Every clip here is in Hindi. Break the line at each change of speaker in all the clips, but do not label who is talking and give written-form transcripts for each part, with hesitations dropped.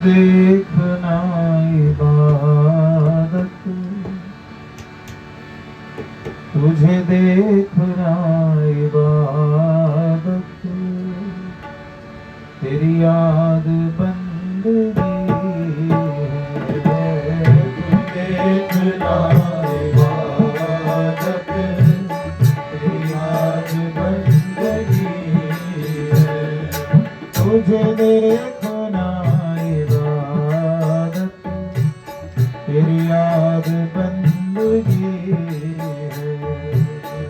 देखना इबादत, तुझे देखना इबादत, तेरी याद बंदगी है। देखना इबादत, तेरी याद बंदगी है। तुझे देखना इबादत, तेरी याद बंदगी है।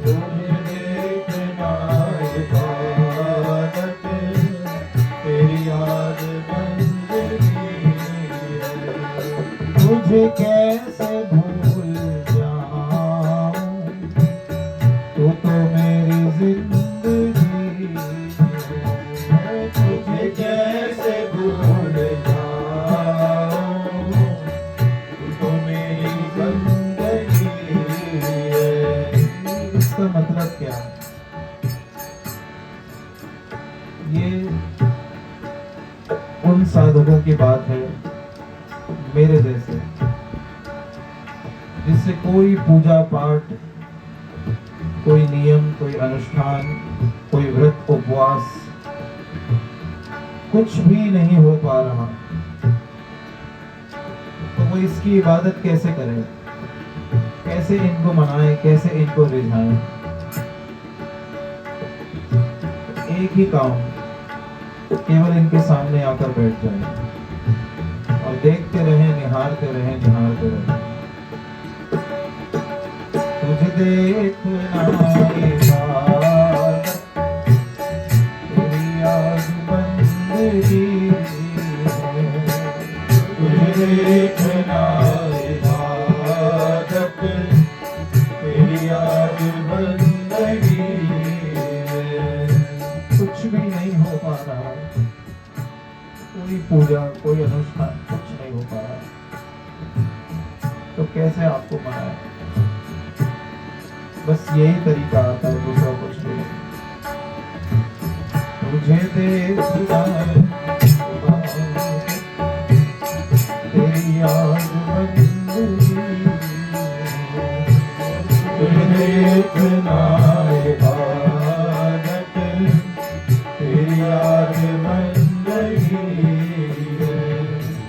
तुझे देखना इबादत, तेरी याद बंदगी है। तुझे कैसे भूल जाऊं, तू तो मेरी जिंदगी है। तुझे कैसे भूल जाऊं, तू तो मेरी जिंदगी है। इसका मतलब क्या है? ये उन साधकों की बात है मेरे जैसे, जिससे कोई पूजा पाठ, कोई नियम, कोई अनुष्ठान, कोई व्रत उपवास कुछ भी नहीं हो पा रहा, तो वो इसकी इबादत कैसे करे, कैसे इनको मनाए, कैसे इनको रिझाए? एक ही काम, केवल इनके सामने आकर बैठ जाए और देखते रहे, निहारते रहे, निहारते रहे। तुझे देखना इबादत, तेरी याद बंदगी है। तुझे देखना इबादत, तेरी याद बंदगी है। कुछ भी नहीं हो पा रहा, कोई पूजा, कोई अनुष्ठान कुछ नहीं हो पा रहा, तो कैसे आपको मनाए? बस यही तरीका आता है, दूसरा कुछ नहीं। तुझे देखना तेरी याद बंदगी, तुझे देखना इबादत, तेरी याद बंदगी है।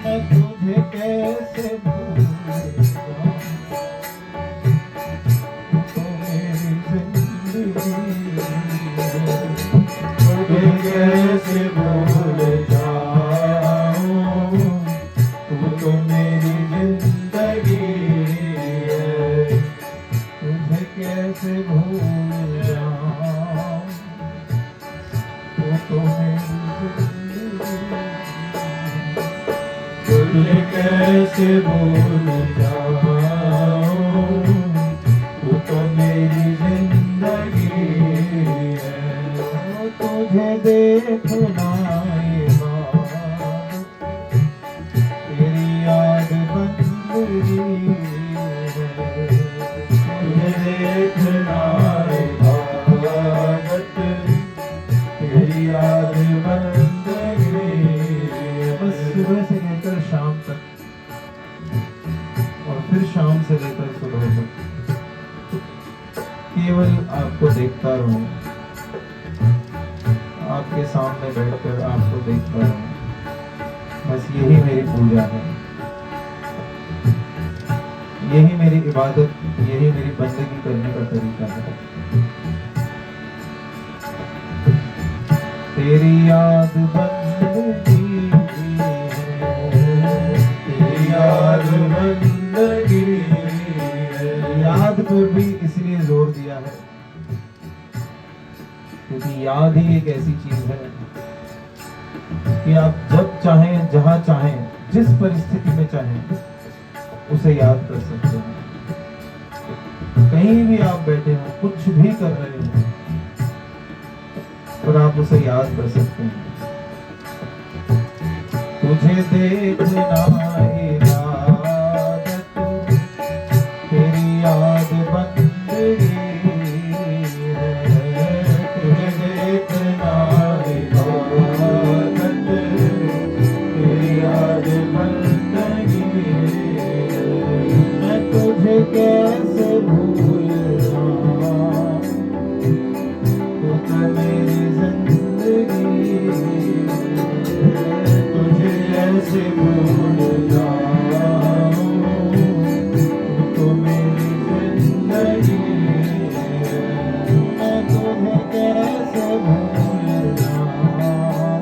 मैं तुझे कैसे भूल जाऊं, तू तो मेरी जिंदगी है। तुझे कैसे भूल जाऊं, तू तो मेरी जिंदगी है। तुझे कैसे भूल जाऊं, तू तो मेरी जिंदगी। तुझे कैसे भूल जाऊं, तू तो मेरी जिंदगी है। तुझे देखना इबादत, तेरी याद बंदगी है। तुझे देखना इबादत, तेरी याद बंदगी है। बस सुबह से लेकर शाम तक और फिर शाम से लेकर सुबह तक केवल आपको देखता रहूं, आपके सामने बैठकर आपको देखता रहूं। बस यही मेरी पूजा है, यही मेरी इबादत, यही मेरी बंदगी करने का तरीका है। तेरी याद बंदगी है, तेरी याद बंदगी है। याद पर भी इसलिए जोर दिया है क्योंकि याद ही एक ऐसी चीज है कि आप जब चाहें, जहां चाहें, जिस परिस्थिति में चाहें उसे याद कर सकते हैं। कहीं भी आप बैठे हो, कुछ भी कर रहे हो, और आप उसे याद कर सकते हैं। तुझे देखना इबादत, तेरी याद बंदगी है। तुझे देखना इबादत, तेरी याद जिंदगी तुझे कैसे भूल जाऊं, तू तो मेरी जिंदगी मैं तुम्हें कैसे भूल जाऊं,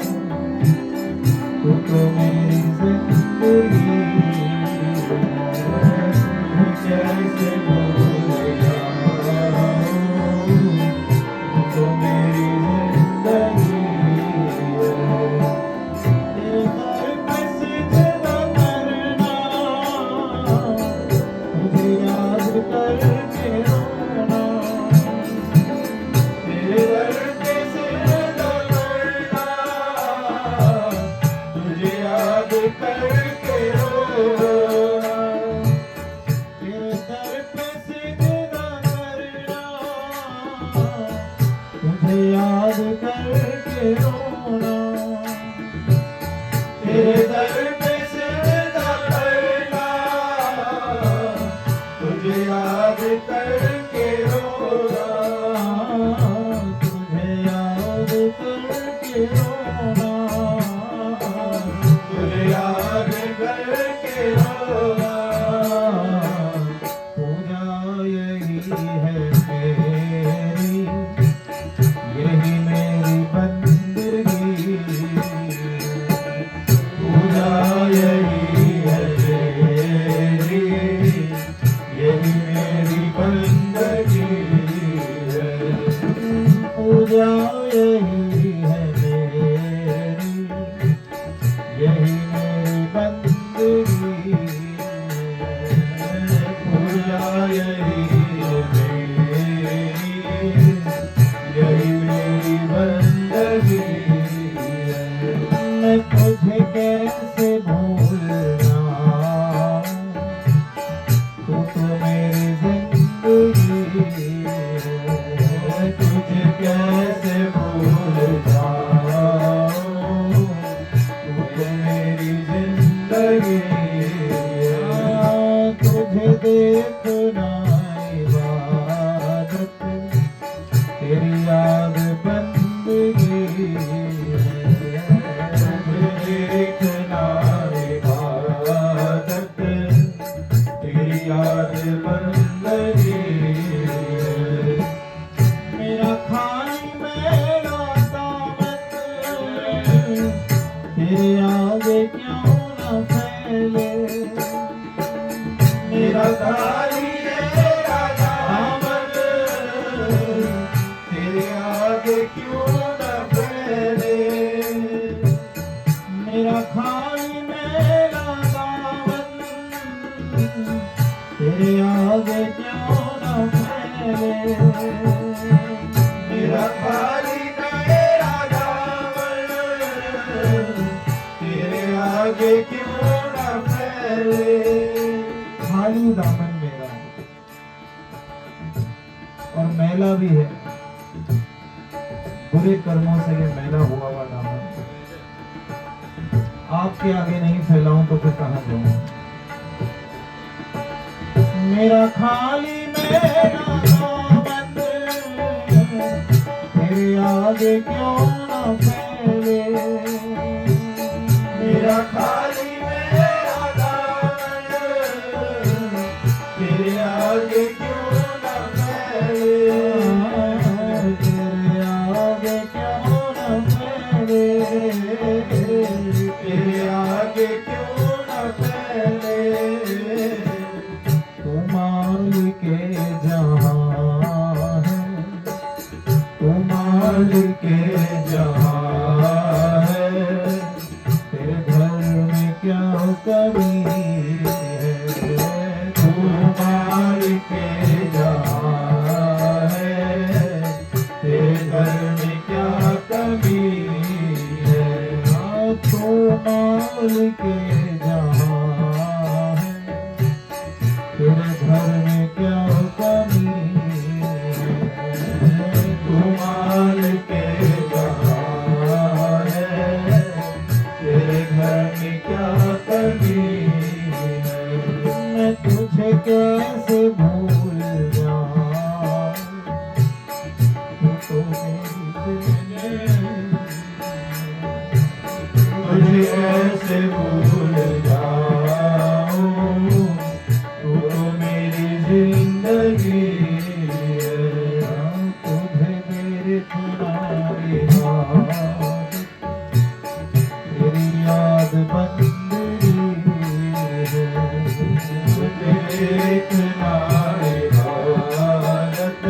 तू तो मेरी जिंदगी कैसे भूल जाऊं, तो मेरी जिंदगी तेरे दर पे सिजदा करना, तुझे याद करके रोना, तेरे दर पे सिजदा करना, तुझे याद करके रोना, तेरे दर पे सिजदा करना, तुझे याद करके रोना, तेरे दर पे सिजदा करना, तुझे याद करके रोना, तुझे याद करके रोना, तुझे याद करके रोना, पूजा यही है मेरी, यही मेरी बंदगी, पूजा यही है मेरी, यही मेरी बंदगी है, पूजा यही है मेरी, यही मेरी बंदगी है, पूजा यही है मेरी, यही मेरी बंदगी है, मैं तुझे कैसे भूल जाऊं, तू तो मेरी जिंदगी है, तुझे कैसे भूल जाऊं, तू तो मेरी जिंदगी है, तुझे देखना इबादत, तेरी याद बंदगी है, तुझे देखना इबादत, तेरी याद बंदगी है, मेरा खाई मेरा दामन, तेरे आगे क्यों न फैले, मेरा खाई मेरा दामन, तेरे आगे क्यों न फैले, मेरा खाई मेरा दामन, तेरे आगे क्यों न फैले, मेरा खाली मेरा दामन, तेरे आगे क्यों न फैले, खाली दामन मेरा और मैला भी है, बुरे कर्मों से ये मैला हुआ हुआ दामन आपके आगे नहीं फैलाऊं तो फिर कहां जाऊं, मेरा खाली मेरा दामन, तेरे आगे क्यों न फैले, मेरा खाली मेरा दामन, तेरे आगे क्यों न फैले, तेरे आगे क्यों न फैले, तेरे आगे क्यों न फैले, तू मालिक जहां है, तू मालिक जहां है, तेरे घर में क्या कमी है, तू मालिक जहां है, तेरे घर में क्या कमी है, तू मालिक जहां है, तेरे घर में क्या कमी है, तू मालिक जहां है, तेरे घर में क्या कमी है, मैं तुझे कैसे भूल जाऊं, तू तो मेरी जिंदगी कैसे भूल जाऊं, तू तो मेरी जिंदगी है। तुझे मेरे तुम्हारी याद, तेरी याद बंदगी है। तुझे तुम्हारी हालत,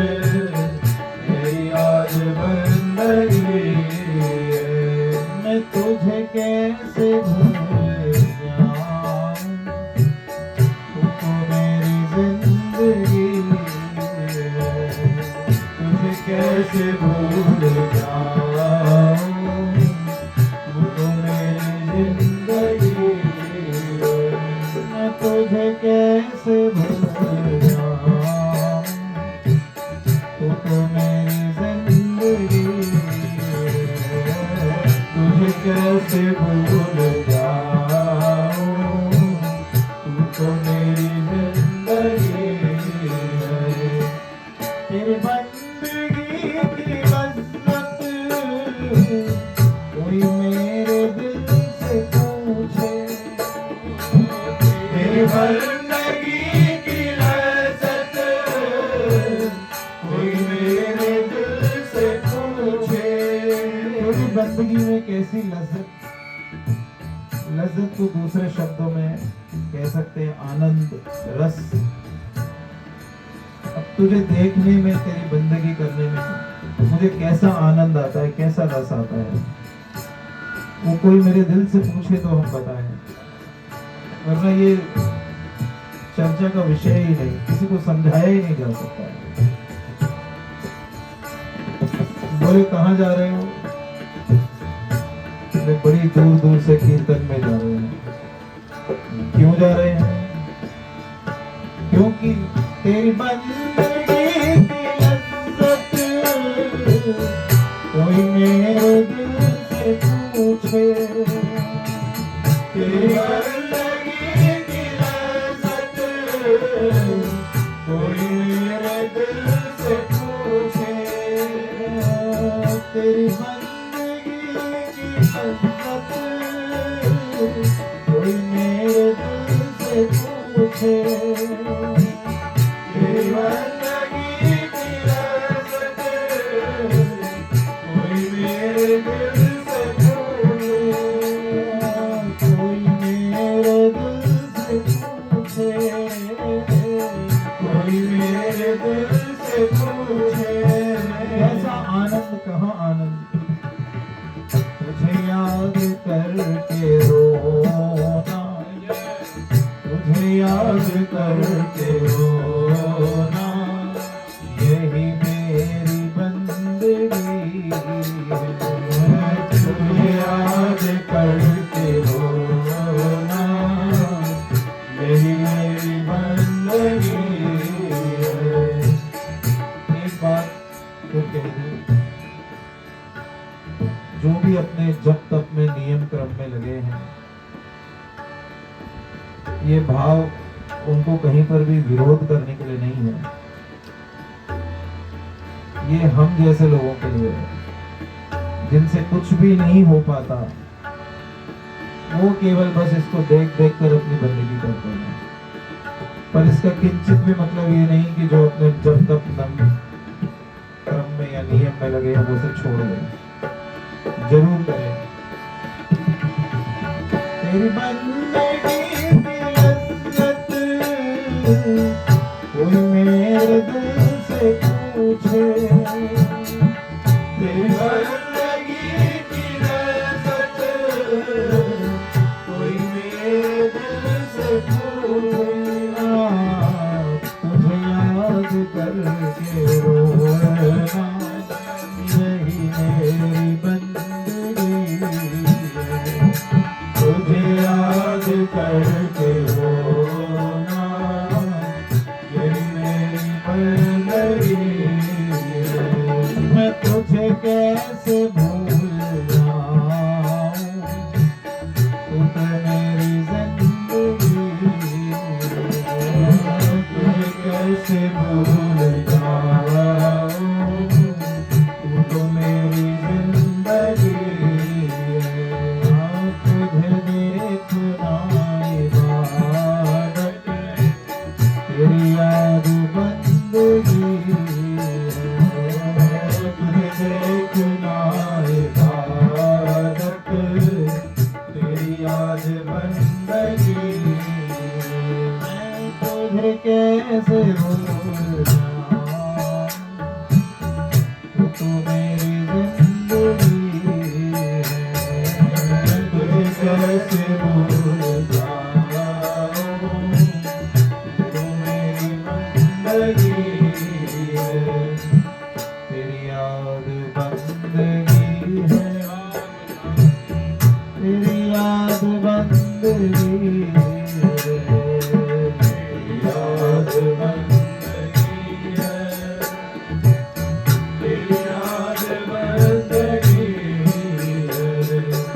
तेरी याद बंदगी है। मैं तुझे कैसे भूल जाऊं, तू तो मेरी जिंदगी है। तुझे कैसे भूल जाऊं, तू तो मेरी जिंदगी है। मैं तुझे कैसे भूल जाऊं, तू तो मेरी जिंदगी है। तुझे कैसे भूल जाऊं, तू तो मेरी जिंदगी है। तेरी बंदगी की लज्जत कोई मेरे दिल से पूछे, तेरी बंदगी की लज्जत कोई मेरे दिल से पूछे। तेरी बंदगी में कैसी लज्जत, लज्जत को दूसरे शब्दों में कह सकते हैं आनंद, रस। अब तुझे देखने में, तेरी बंदगी करने में मुझे कैसा आनंद आता है, कैसा रस आता है, वो कोई मेरे दिल से पूछे तो हम बताएं, वरना ये चर्चा का विषय ही नहीं, किसी को समझाया ही नहीं जा सकता है। बोले कहाँ जा रहे हो? बड़ी दूर दूर से कीर्तन में जा रहे हैं। क्यों जा रहे हैं? क्योंकि तेरी बंदगी की लज्जत कोई मेरे दिल से पूछे, तेरी बंदगी की लज्जत कोई मेरे दिल से पूछे। तेरी बंदगी की लज्जत कोई मेरे दिल से पूछे, तेरी बंदगी की लज्जत कोई मेरे दिल से पूछे, कोई मेरे दिल से पूछे, कोई मेरे दिल से पूछे। ऐसा आनंद कहाँ आनंद, तुझे याद करके रोना, तुझे याद करके रोना, यही मेरी बंदगी है। तुझे याद करके रोना, यही मेरी बंदगी है। एक बात तो कह दूं, जो भी अपने जप तप में नियम क्रम में लगे हैं, ये भाव उनको कहीं पर भी विरोध करने के लिए नहीं है, ये हम जैसे लोगों के लिए है जिनसे कुछ भी नहीं हो पाता। वो केवल बस इसको देख देख कर अपनी बंदगी करते हैं, पर इसका किंचित भी मतलब ये नहीं कि जो अपने जप तप क्रम में या नियम में लगे हैं वो उसे छोड़ दें, जरूर करें। तेरी बंदगी की लज्जत कोई मेरे दिल से पूछे, तेरी बंदगी की लज्जत कोई मेरे दिल से पूछे। तुझे याद करके रोना, यही मेरी बंदगी है। तुझे याद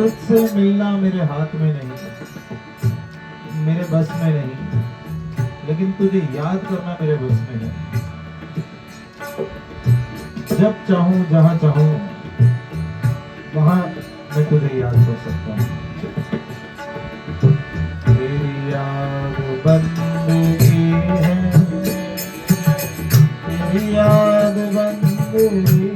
तुझसे मिलना मेरे हाथ में नहीं, मेरे बस में नहीं, लेकिन तुझे याद करना मेरे बस में है। जब चाहूं जहां चाहूं वहां मैं तुझे याद कर सकता हूँ। तेरी याद बंदगी है, तेरी याद बंदगी